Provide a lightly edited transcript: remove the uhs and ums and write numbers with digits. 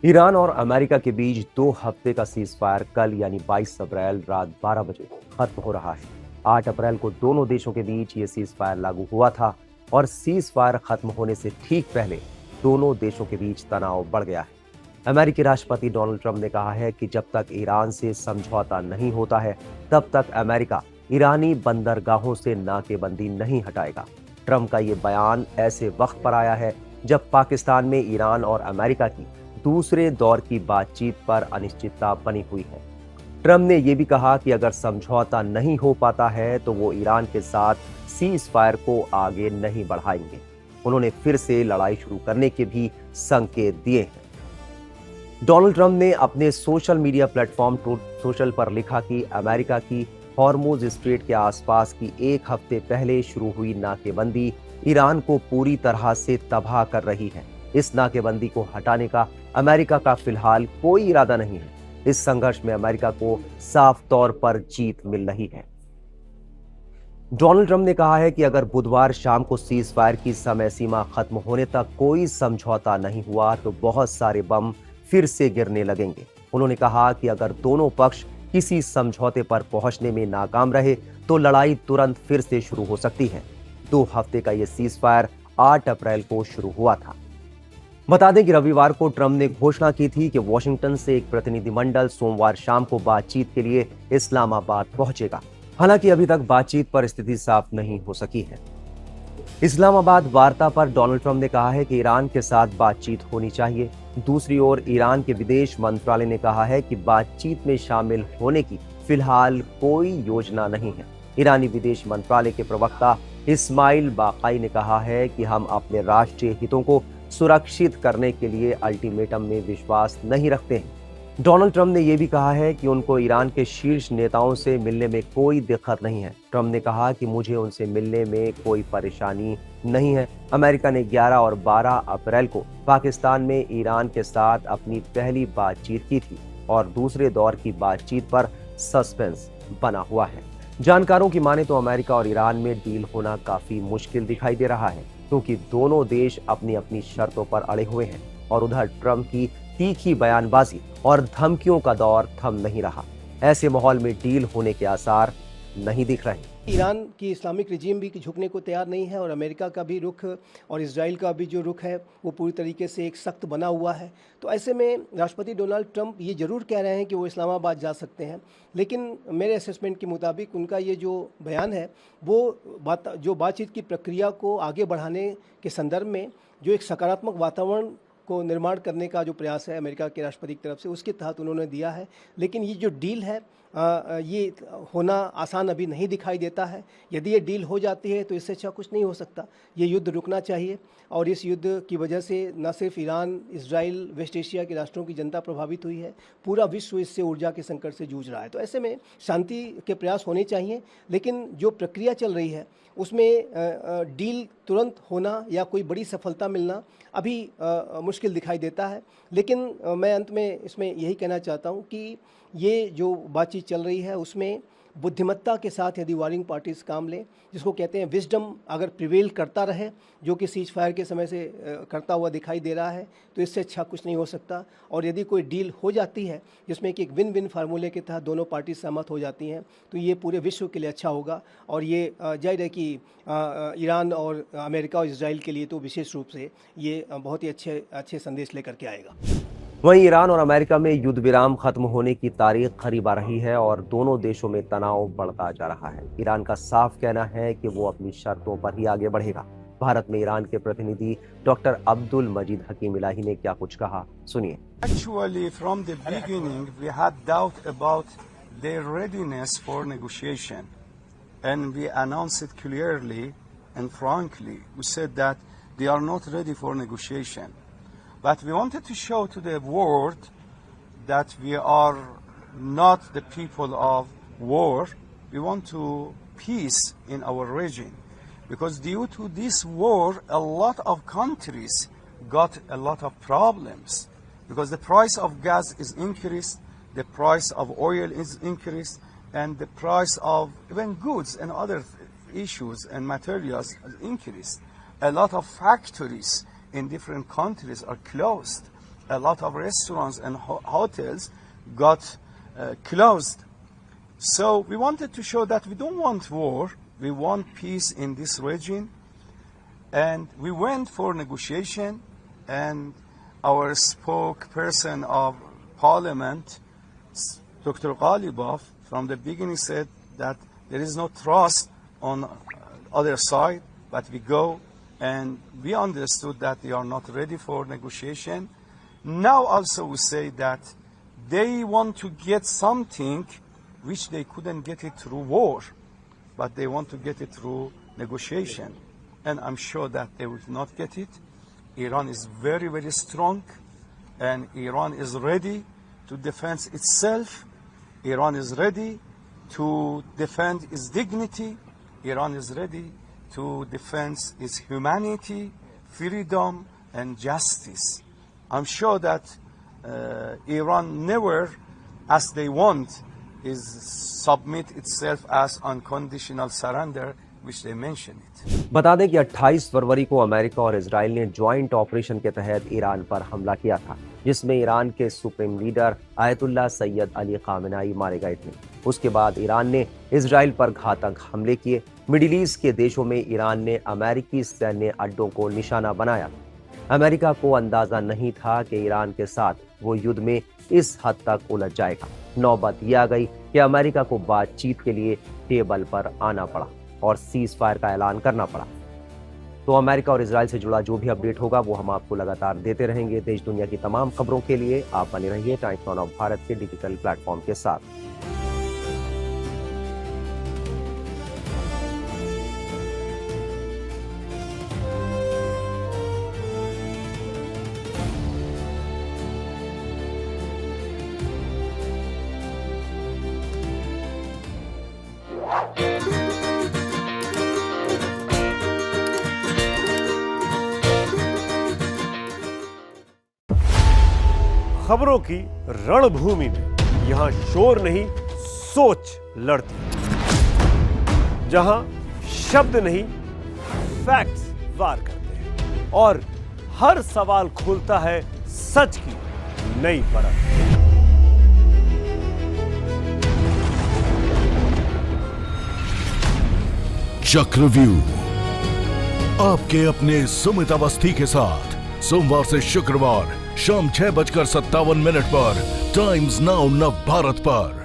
Iran और America के बीच 2 हफ्ते का सीज फायर कल यानी 22 अप्रैल रात 12 बजे खत्म हो रहा है। 8 अप्रैल को दोनों देशों के बीच ये सीज फायर लागू हुआ था और सीज फायर खत्म होने से ठीक पहले दोनों देशों के बीच तनाव बढ़ गया है। अमेरिकी राष्ट्रपति डोनाल्ड ट्रंप ने कहा है कि जब तक ईरान से समझौता नहीं होता है, तब तक अमेरिका ईरानी बंदरगाहों से नाकेबंदी नहीं हटाएगा। ट्रंप का ये बयान ऐसे वक्त पर आया है जब पाकिस्तान में ईरान और अमेरिका की दूसरे दौर की बातचीत पर अनिश्चितता बनी हुई है। ट्रंप ने यह भी कहा कि अगर समझौता नहीं हो पाता है तो वो ईरान के साथ सीज फायर को आगे नहीं बढ़ाएंगे। उन्होंने फिर से लड़ाई शुरू करने के भी संकेत दिए हैं। डोनाल्ड ट्रंप ने अपने social media platform truth social पर लिखा कि अमेरिका की हॉर्मुज स्ट्रेट के आसपास की 1 हफ्ते पहले शुरू हुई नाकेबंदी ईरान को पूरी तरह से तबाह कर रही है। इस नाकेबंदी को हटाने का अमेरिका का फिलहाल कोई इरादा नहीं है। इस संघर्ष में अमेरिका को साफ तौर पर जीत मिल रही है। डोनाल्ड ट्रंप ने कहा है कि अगर बुधवार शाम को सीज फायर की समय सीमा खत्म होने तक कोई समझौता नहीं हुआ तो बहुत सारे बम फिर से गिरने लगेंगे। उन्होंने कहा कि अगर दोनों पक्ष किसी समझौते पर पहुंचने में नाकाम रहे तो लड़ाई तुरंत फिर से शुरू हो सकती है। 2 हफ्ते का यह सीज फायर 8 अप्रैल को शुरू हुआ था। बता दें कि रविवार को ट्रंप ने घोषणा की थी कि वॉशिंगटन से एक प्रतिनिधिमंडल सोमवार शाम को बातचीत के लिए इस्लामाबाद पहुंचेगा। हालांकि अभी तक बातचीत पर स्थिति साफ नहीं हो सकी है। इस्लामाबाद वार्ता पर डोनाल्ड ट्रंप ने कहा है कि ईरान के साथ बातचीत होनी चाहिए। दूसरी ओर ईरान के विदेश मंत्रालय ने कहा है कि बातचीत में शामिल होने की फिलहाल कोई योजना नहीं है। ईरानी विदेश मंत्रालय के प्रवक्ता इस्माइल बाकाई ने कहा है कि हम अपने राष्ट्रीय हितों को सुरक्षित करने के लिए अल्टीमेटम में विश्वास नहीं रखते हैं। डोनाल्ड ट्रंप ने यह भी कहा है कि उनको ईरान के शीर्ष नेताओं से मिलने में कोई दिक्कत नहीं है। ट्रंप ने कहा कि मुझे उनसे मिलने में कोई परेशानी नहीं है। अमेरिका ने 11 और 12 अप्रैल को पाकिस्तान में ईरान के साथ अपनी पहली बातचीत की थी और दूसरे दौर की बातचीत पर सस्पेंस बना हुआ है। जानकारों की माने तो अमेरिका और ईरान में डील होना काफी मुश्किल दिखाई दे रहा है, क्योंकि दोनों देश अपनी अपनी शर्तों पर अड़े हुए हैं और उधर ट्रंप की तीखी बयानबाजी और धमकियों का दौर थम नहीं रहा। ऐसे माहौल में डील होने के आसार नहीं दिख रहे। ईरान की इस्लामिक रजीम भी झुकने को तैयार नहीं है और अमेरिका का भी रुख और इजराइल का भी जो रुख है वो पूरी तरीके से एक सख्त बना हुआ है। तो ऐसे में राष्ट्रपति डोनाल्ड ट्रंप ये ज़रूर कह रहे हैं कि वो इस्लामाबाद जा सकते हैं, लेकिन मेरे असेसमेंट के मुताबिक उनका ये जो बयान है वो बातचीत की प्रक्रिया को आगे बढ़ाने के संदर्भ में जो एक सकारात्मक वातावरण को निर्माण करने का जो प्रयास है अमेरिका के राष्ट्रपति की तरफ से, उसके तहत उन्होंने दिया है। लेकिन ये जो डील है ये होना आसान अभी नहीं दिखाई देता है। यदि ये डील हो जाती है तो इससे अच्छा कुछ नहीं हो सकता। ये युद्ध रुकना चाहिए और इस युद्ध की वजह से न सिर्फ ईरान, इजराइल, वेस्ट एशिया के राष्ट्रों की जनता प्रभावित हुई है, पूरा विश्व इससे ऊर्जा के संकट से जूझ रहा है। तो ऐसे में शांति के प्रयास होने चाहिए, लेकिन जो प्रक्रिया चल रही है उसमें डील तुरंत होना या कोई बड़ी सफलता मिलना अभी मुश्किल दिखाई देता है। लेकिन मैं अंत में इसमें यही कहना चाहता हूँ कि ये जो बातचीत चल रही है उसमें बुद्धिमत्ता के साथ यदि वारिंग पार्टीज काम लें, जिसको कहते हैं विजडम, अगर प्रिवेल करता रहे, जो कि सीज फायर के समय से करता हुआ दिखाई दे रहा है, तो इससे अच्छा कुछ नहीं हो सकता। और यदि कोई डील हो जाती है जिसमें कि एक विन विन फार्मूले के तहत दोनों पार्टी सहमत हो जाती हैं, तो ये पूरे विश्व के लिए अच्छा होगा। और ये जाहिर है कि ईरान और अमेरिका और इजराइल के लिए तो विशेष रूप से ये बहुत ही अच्छे संदेश लेकर के आएगा। वहीं ईरान और अमेरिका में युद्ध विराम खत्म होने की तारीख करीब आ रही है और दोनों देशों में तनाव बढ़ता जा रहा है। ईरान का साफ कहना है कि वो अपनी शर्तों पर ही आगे बढ़ेगा। भारत में ईरान के प्रतिनिधि डॉक्टर अब्दुल मजीद हकीम इलाही ने क्या कुछ कहा, सुनिए। Actually, from the beginning, we had doubt about their readiness for negotiation, and we announced it clearly and frankly. We said that they are not ready for negotiation. But we wanted to show to the world that we are not the people of war. We want to peace in our region. Because due to this war, a lot of countries got a lot of problems. Because the price of gas is increased, the price of oil is increased, and the price of even goods and other issues and materials is increased. A lot of factories in different countries are closed. a lot of restaurants and hotels got closed. So we wanted to show that we don't want war, we want peace in this region. And we went for negotiation, and our spokesperson of parliament, Dr. Ghalibaf, from the beginning said that there is no trust on other side, but we go, and we understood that they are not ready for negotiation. Now also we say that they want to get something which they couldn't get it through war, but they want to get it through negotiation. And I'm sure that they will not get it. Iran is very, very strong, and Iran is ready to defend itself. Iran is ready to defend its dignity. Iran is ready to defend its humanity, freedom, and justice. I'm sure that Iran never, as they want, is submit itself as unconditional surrender, which they mention it. बता दें कि 28 फरवरी को America और Israel ने joint operation के तहत Iran पर हमला किया था, जिसमें ईरान के supreme leader ayatollah Syed Ali Khamenei मारे गए थे। उसके बाद ईरान ने इजराइल पर घातक हमले किए। मिडिल ईस्ट के देशों में ईरान ने अमेरिकी सैन्य अड्डों को निशाना बनाया। अमेरिका को अंदाजा नहीं था कि ईरान के साथ वो युद्ध में इस हद तक उलझ जाएगा। नौबत यह आ गई कि अमेरिका को बातचीत के लिए टेबल पर आना पड़ा और सीज फायर का ऐलान करना पड़ा। तो अमेरिका और इजराइल से जुड़ा जो भी अपडेट होगा वो हम आपको लगातार देते रहेंगे। देश दुनिया की तमाम खबरों के लिए आप बने रहिए टाइम्स नाउ ऑफ भारत के डिजिटल प्लेटफॉर्म के साथ। खबरों की रणभूमि में यहां शोर नहीं, सोच लड़ती है। जहां शब्द नहीं, फैक्ट्स वार करते हैं और हर सवाल खोलता है सच की नई परत। चक्रव्यूह आपके अपने सुमित अवस्थी के साथ सोमवार से शुक्रवार शाम 6:57 पर टाइम्स नाउ नव भारत पर।